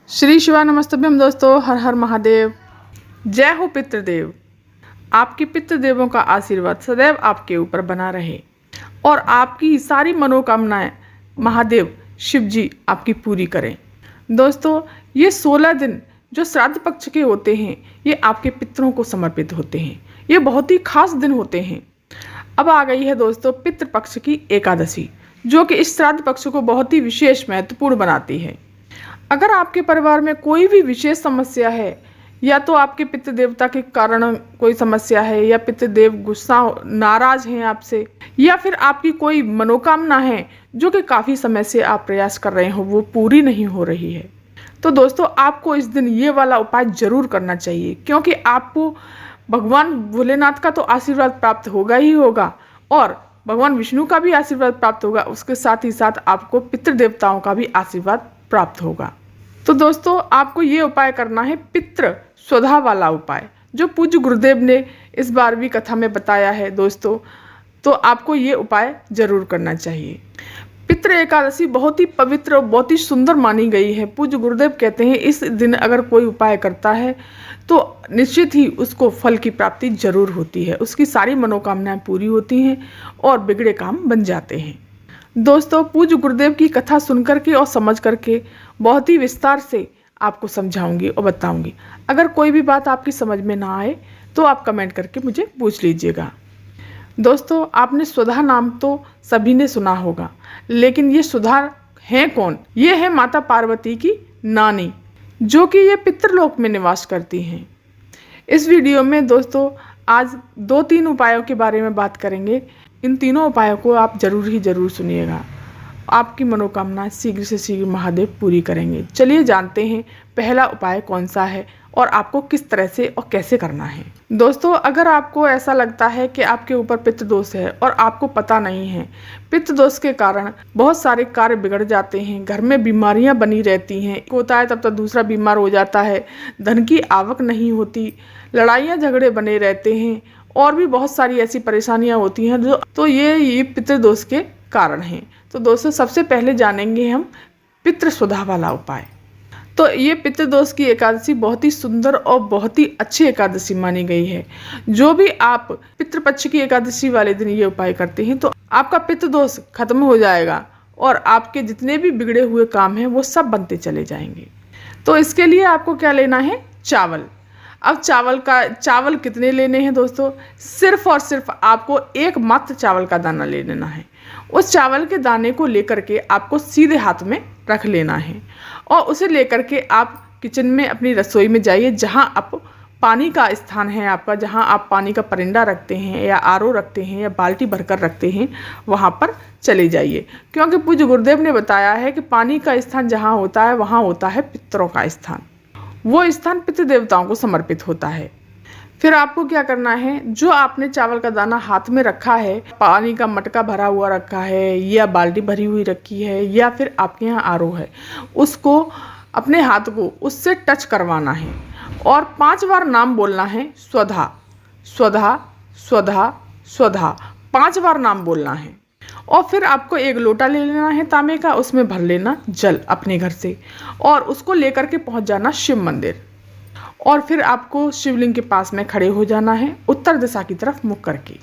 श्री शिवा नमस्तभ्यम दोस्तों, हर हर महादेव। जय हो पितृदेव। आपके पितृदेवों का आशीर्वाद सदैव आपके ऊपर बना रहे और आपकी सारी मनोकामनाएं महादेव शिव जी आपकी पूरी करें। दोस्तों, ये 16 दिन जो श्राद्ध पक्ष के होते हैं ये आपके पितरों को समर्पित होते हैं। ये बहुत ही खास दिन होते हैं। अब आ गई है दोस्तों पितृपक्ष की एकादशी, जो कि इस श्राद्ध पक्ष को बहुत ही विशेष महत्वपूर्ण बनाती है। अगर आपके परिवार में कोई भी विशेष समस्या है, या तो आपके पितृ देवता के कारण कोई समस्या है, या पितृदेव गुस्सा नाराज हैं आपसे, या फिर आपकी कोई मनोकामना है जो कि काफ़ी समय से आप प्रयास कर रहे हो वो पूरी नहीं हो रही है, तो दोस्तों आपको इस दिन ये वाला उपाय जरूर करना चाहिए, क्योंकि आपको भगवान भोलेनाथ का तो आशीर्वाद प्राप्त होगा ही होगा और भगवान विष्णु का भी आशीर्वाद प्राप्त होगा। उसके साथ ही साथ आपको पितृ देवताओं का भी आशीर्वाद प्राप्त होगा। तो दोस्तों आपको ये उपाय करना है, पितृ स्वधा वाला उपाय, जो पूज्य गुरुदेव ने इस 12वीं कथा में बताया है दोस्तों। तो आपको ये उपाय जरूर करना चाहिए। पितृ एकादशी बहुत ही पवित्र और बहुत ही सुंदर मानी गई है। पूज्य गुरुदेव कहते हैं इस दिन अगर कोई उपाय करता है तो निश्चित ही उसको फल की प्राप्ति जरूर होती है, उसकी सारी मनोकामनाएं पूरी होती हैं और बिगड़े काम बन जाते हैं। दोस्तों, पूज्य गुरुदेव की कथा सुनकर के और समझ करके बहुत ही विस्तार से आपको समझाऊंगी और बताऊंगी। अगर कोई भी बात आपकी समझ में ना आए तो आप कमेंट करके मुझे पूछ लीजिएगा। दोस्तों, आपने सुधा नाम तो सभी ने सुना होगा, लेकिन ये सुधा हैं कौन? ये है माता पार्वती की नानी, जो कि ये पितृलोक में निवास करती हैं। इस वीडियो में दोस्तों आज 2-3 उपायों के बारे में बात करेंगे। इन तीनों उपायों को आप जरूर सुनिएगा। आपकी मनोकामना शीघ्र से शीघ्र महादेव पूरी करेंगे। चलिए जानते हैं पहला उपाय कौन सा है और आपको किस तरह से और कैसे करना है। दोस्तों, अगर आपको ऐसा लगता है कि आपके ऊपर पितृदोष है और आपको पता नहीं है, पितृदोष के कारण बहुत सारे कार्य बिगड़ जाते हैं, घर में बीमारियां बनी रहती हैं, होता है तब तक दूसरा बीमार हो जाता है, धन की आवक नहीं होती, लड़ाइयाँ झगड़े बने रहते हैं और भी बहुत सारी ऐसी परेशानियां होती हैं जो तो ये पितृदोष के कारण हैं। तो दोस्तों सबसे पहले जानेंगे हम पितृ स्वधा वाला उपाय। तो ये पितृदोष की एकादशी बहुत ही सुंदर और बहुत ही अच्छी एकादशी मानी गई है। जो भी आप पितृपक्ष की एकादशी वाले दिन ये उपाय करते हैं तो आपका पितृदोष खत्म हो जाएगा और आपके जितने भी बिगड़े हुए काम हैं वो सब बनते चले जाएंगे। तो इसके लिए आपको क्या लेना है? चावल। अब चावल कितने लेने हैं दोस्तों? सिर्फ और सिर्फ आपको एक मात्र चावल का दाना ले लेना है। उस चावल के दाने को लेकर के आपको सीधे हाथ में रख लेना है और उसे लेकर के आप किचन में अपनी रसोई में जाइए, जहां आप पानी का स्थान है आपका, जहां आप पानी का परिंदा रखते हैं या आरओ रखते हैं या बाल्टी भरकर रखते हैं, वहां पर चले जाइए। क्योंकि पूज्य गुरुदेव ने बताया है कि पानी का स्थान जहां होता है वहां होता है पितरों का स्थान। वो स्थान पितृ देवताओं को समर्पित होता है। फिर आपको क्या करना है, जो आपने चावल का दाना हाथ में रखा है, पानी का मटका भरा हुआ रखा है या बाल्टी भरी हुई रखी है या फिर आपके यहाँ आरओ है, उसको अपने हाथ को उससे टच करवाना है और 5 बार नाम बोलना है, स्वधा स्वधा स्वधा स्वधा, 5 बार नाम बोलना है। और फिर आपको एक लोटा ले लेना है तांबे का, उसमें भर लेना जल अपने घर से और उसको लेकर के पहुंच जाना शिव मंदिर। और फिर आपको शिवलिंग के पास में खड़े हो जाना है उत्तर दिशा की तरफ मुख करके,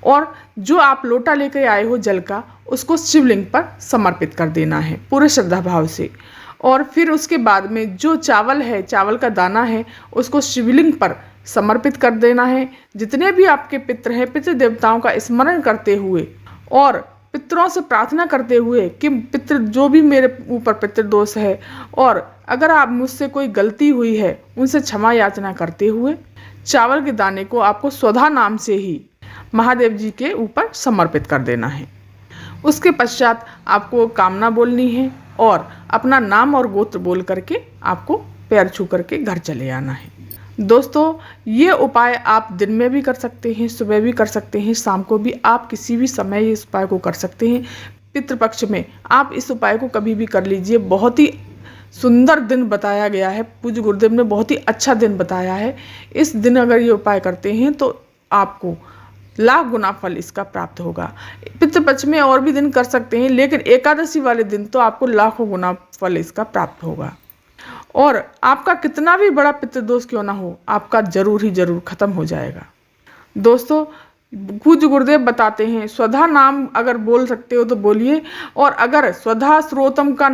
और जो आप लोटा लेकर आए हो जल का उसको शिवलिंग पर समर्पित कर देना है पूरे श्रद्धा भाव से। और फिर उसके बाद में जो चावल है, चावल का दाना है, उसको शिवलिंग पर समर्पित कर देना है। जितने भी आपके पितृ हैं, पितृ देवताओं का स्मरण करते हुए और पितरों से प्रार्थना करते हुए कि पितृ जो भी मेरे ऊपर पितृदोष है और अगर आप मुझसे कोई गलती हुई है उनसे क्षमा याचना करते हुए चावल के दाने को आपको स्वधा नाम से ही महादेव जी के ऊपर समर्पित कर देना है। उसके पश्चात आपको कामना बोलनी है और अपना नाम और गोत्र बोल करके आपको पैर छू करके घर चले आना है। दोस्तों, ये उपाय आप दिन में भी कर सकते हैं, सुबह भी कर सकते हैं, शाम को भी, आप किसी भी समय इस उपाय को कर सकते हैं। पितृपक्ष में आप इस उपाय को कभी भी कर लीजिए। बहुत ही सुंदर दिन बताया गया है, पूज्य गुरुदेव ने बहुत ही अच्छा दिन बताया है। इस दिन अगर ये उपाय करते हैं तो आपको लाख गुना फल इसका प्राप्त होगा। पितृपक्ष में और भी दिन कर सकते हैं, लेकिन एकादशी वाले दिन तो आपको लाखों गुना फल इसका प्राप्त होगा। और आपका कितना भी बड़ा पितृदोष क्यों ना हो, आपका जरूर ही जरूर खत्म हो जाएगा। दोस्तों, पूज्य गुरुदेव बताते हैं, स्वधा नाम अगर बोल सकते हो तो बोलिए, और अगर स्वधा स्रोतम का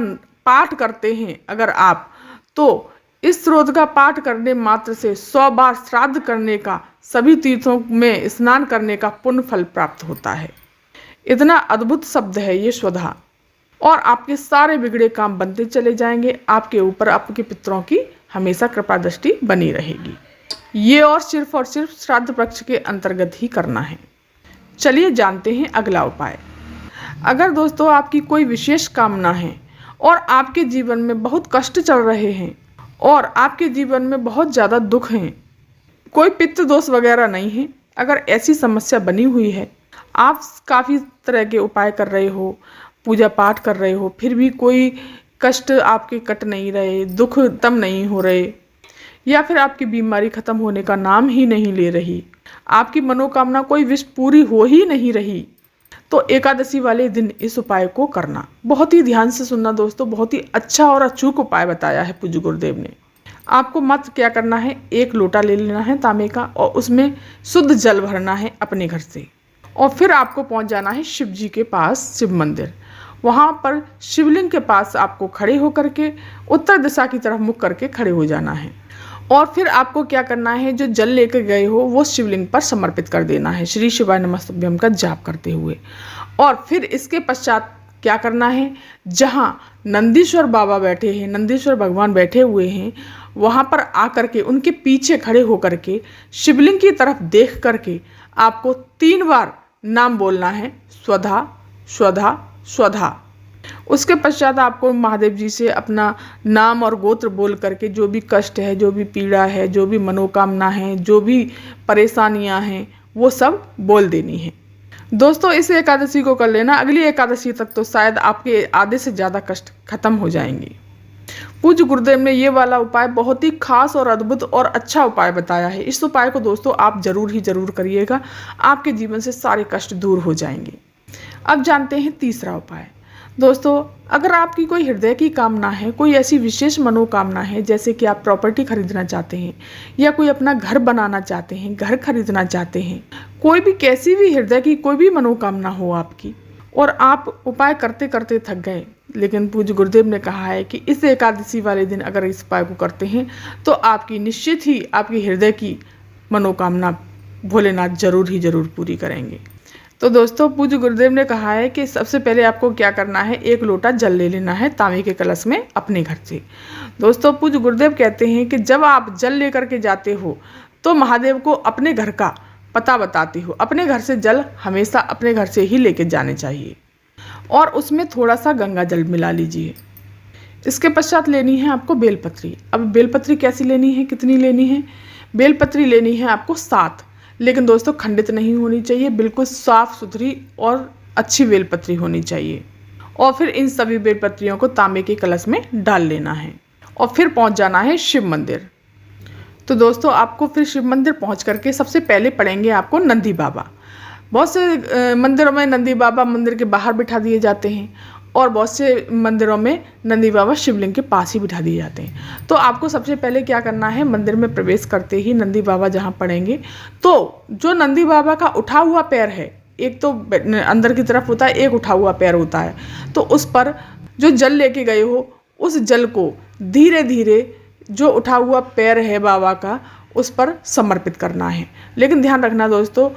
पाठ करते हैं अगर आप, तो इस स्रोत का पाठ करने मात्र से 100 बार श्राद्ध करने का, सभी तीर्थों में स्नान करने का पुण्य फल प्राप्त होता है। इतना अद्भुत शब्द है ये स्वधा, और आपके सारे बिगड़े काम बनते चले जाएंगे। आपके ऊपर आपके पितरों की हमेशा कृपा दृष्टि बनी रहेगी। ये और सिर्फ श्राद्ध पक्ष के अंतर्गत ही करना है। चलिए जानते हैं अगला उपाय। अगर दोस्तों आपकी कोई विशेष कामना है और आपके जीवन में बहुत कष्ट चल रहे हैं और आपके जीवन में बहुत ज़्यादा दुख हैं, कोई पितृ दोष वगैरह नहीं है, अगर ऐसी समस्या बनी हुई है, आप काफ़ी तरह के उपाय कर रहे हो, पूजा पाठ कर रहे हो, फिर भी कोई कष्ट आपके कट नहीं रहे, दुख खत्म नहीं हो रहे, या फिर आपकी बीमारी खत्म होने का नाम ही नहीं ले रही, आपकी मनोकामना कोई विश पूरी हो ही नहीं रही, तो एकादशी वाले दिन इस उपाय को करना। बहुत ही ध्यान से सुनना दोस्तों, बहुत ही अच्छा और अचूक उपाय बताया है पूज्य गुरुदेव ने। आपको मात्र क्या करना है, 1 लोटा ले लेना है तांबे का, और उसमें शुद्ध जल भरना है अपने घर से, और फिर आपको पहुंच जाना है शिव जी के पास, शिव मंदिर। वहाँ पर शिवलिंग के पास आपको खड़े होकर के उत्तर दिशा की तरफ मुख करके खड़े हो जाना है, और फिर आपको क्या करना है, जो जल लेकर गए हो वो शिवलिंग पर समर्पित कर देना है, श्री शिवाय नमस्तुभ्यम का जाप करते हुए। और फिर इसके पश्चात क्या करना है, जहाँ नंदीश्वर बाबा बैठे हैं, नंदीश्वर भगवान बैठे हुए हैं, वहाँ पर आकर के उनके पीछे खड़े होकर के शिवलिंग की तरफ देख करके आपको 3 बार नाम बोलना है, स्वधा स्वधा स्वधा। उसके पश्चात आपको महादेव जी से अपना नाम और गोत्र बोल करके जो भी कष्ट है, जो भी पीड़ा है, जो भी मनोकामना है, जो भी परेशानियां हैं, वो सब बोल देनी है। दोस्तों, इस एकादशी को कर लेना, अगली एकादशी तक तो शायद आपके आधे से ज़्यादा कष्ट खत्म हो जाएंगे। पूज्य गुरुदेव ने ये वाला उपाय बहुत ही खास और अद्भुत और अच्छा उपाय बताया है। इस उपाय को दोस्तों आप जरूर ही जरूर करिएगा, आपके जीवन से सारे कष्ट दूर हो जाएंगे। अब जानते हैं तीसरा उपाय। दोस्तों, अगर आपकी कोई हृदय की कामना है, कोई ऐसी विशेष मनोकामना है, जैसे कि आप प्रॉपर्टी खरीदना चाहते हैं, या कोई अपना घर बनाना चाहते हैं, घर खरीदना चाहते हैं, कोई भी कैसी भी हृदय की कोई भी मनोकामना हो आपकी, और आप उपाय करते करते थक गए, लेकिन पूज्य गुरुदेव ने कहा है कि इस एकादशी वाले दिन अगर इस उपाय को करते हैं तो आपकी निश्चित ही आपकी हृदय की मनोकामना भोलेनाथ जरूर ही जरूर पूरी करेंगे। तो दोस्तों, पूज्य गुरुदेव ने कहा है कि सबसे पहले आपको क्या करना है, 1 लोटा जल ले लेना है तांबे के कलश में अपने घर से। दोस्तों, पूज्य गुरुदेव कहते हैं कि जब आप जल लेकर के जाते हो तो महादेव को अपने घर का पता बताते हो, अपने घर से जल हमेशा अपने घर से ही लेके जाने चाहिए, और उसमें थोड़ा सा गंगा जल मिला लीजिए। इसके पश्चात लेनी है आपको बेलपत्री। अब बेलपत्री कैसी लेनी है, कितनी लेनी है, बेलपत्री लेनी है आपको 7, लेकिन दोस्तों खंडित नहीं होनी चाहिए, बिल्कुल साफ सुथरी और अच्छी बेलपत्री होनी चाहिए। और फिर इन सभी बेलपत्रियों को तांबे के कलश में डाल लेना है, और फिर पहुंच जाना है शिव मंदिर। तो दोस्तों, आपको फिर शिव मंदिर पहुंच करके सबसे पहले पड़ेंगे आपको नंदी बाबा। बहुत से मंदिरों में नंदी बाबा मंदिर के बाहर बिठा दिए जाते हैं, और बहुत से मंदिरों में नंदी बाबा शिवलिंग के पास ही बिठा दिए जाते हैं। तो आपको सबसे पहले क्या करना है, मंदिर में प्रवेश करते ही नंदी बाबा जहाँ पड़ेंगे, तो जो नंदी बाबा का उठा हुआ पैर है, एक तो अंदर की तरफ होता है, एक उठा हुआ पैर होता है, तो उस पर जो जल लेके गए हो उस जल को धीरे धीरे जो उठा हुआ पैर है बाबा का उस पर समर्पित करना है। लेकिन ध्यान रखना दोस्तों,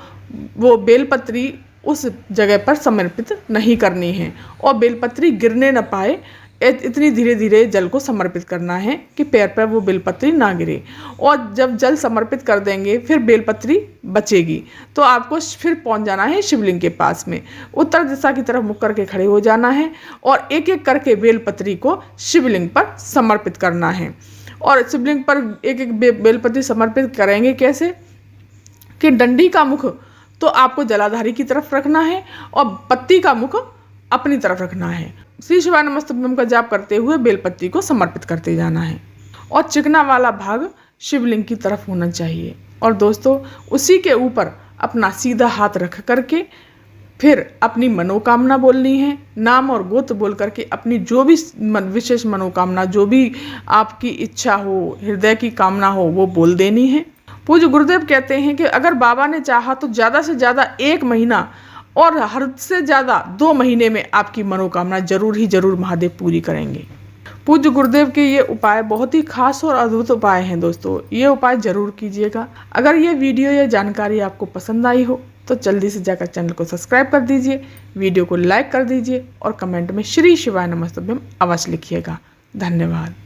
वो बेलपत्री उस जगह पर समर्पित नहीं करनी है, और बेलपत्री गिरने न पाए, इतनी धीरे धीरे जल को समर्पित करना है कि पैर पर वो बेलपत्री ना गिरे। और जब जल समर्पित कर देंगे फिर बेलपत्री बचेगी, तो आपको फिर पहुंच जाना है शिवलिंग के पास में, उत्तर दिशा की तरफ मुख करके खड़े हो जाना है, और एक एक करके बेलपत्री को शिवलिंग पर समर्पित करना है। और शिवलिंग पर एक एक बेलपत्री समर्पित करेंगे कैसे, कि डंडी का मुख तो आपको जलाधारी की तरफ रखना है, और पत्ती का मुख अपनी तरफ रखना है। श्री शिवाय नमस्तुभ्यम का जाप करते हुए बेलपत्ती को समर्पित करते जाना है, और चिकना वाला भाग शिवलिंग की तरफ होना चाहिए। और दोस्तों, उसी के ऊपर अपना सीधा हाथ रख करके फिर अपनी मनोकामना बोलनी है, नाम और गोत्र बोल करके अपनी जो भी विशेष मनोकामना, जो भी आपकी इच्छा हो, हृदय की कामना हो, वो बोल देनी है। पूज्य गुरुदेव कहते हैं कि अगर बाबा ने चाहा तो ज़्यादा से ज़्यादा 1 महीना और हद से ज़्यादा 2 महीने में आपकी मनोकामना जरूर ही जरूर महादेव पूरी करेंगे। पूज्य गुरुदेव के ये उपाय बहुत ही खास और अद्भुत उपाय हैं दोस्तों, ये उपाय जरूर कीजिएगा। अगर ये वीडियो या जानकारी आपको पसंद आई हो तो जल्दी से जाकर चैनल को सब्सक्राइब कर दीजिए, वीडियो को लाइक कर दीजिए और कमेंट में श्री शिवाय नमस्तुभ्यम अवश्य लिखिएगा। धन्यवाद।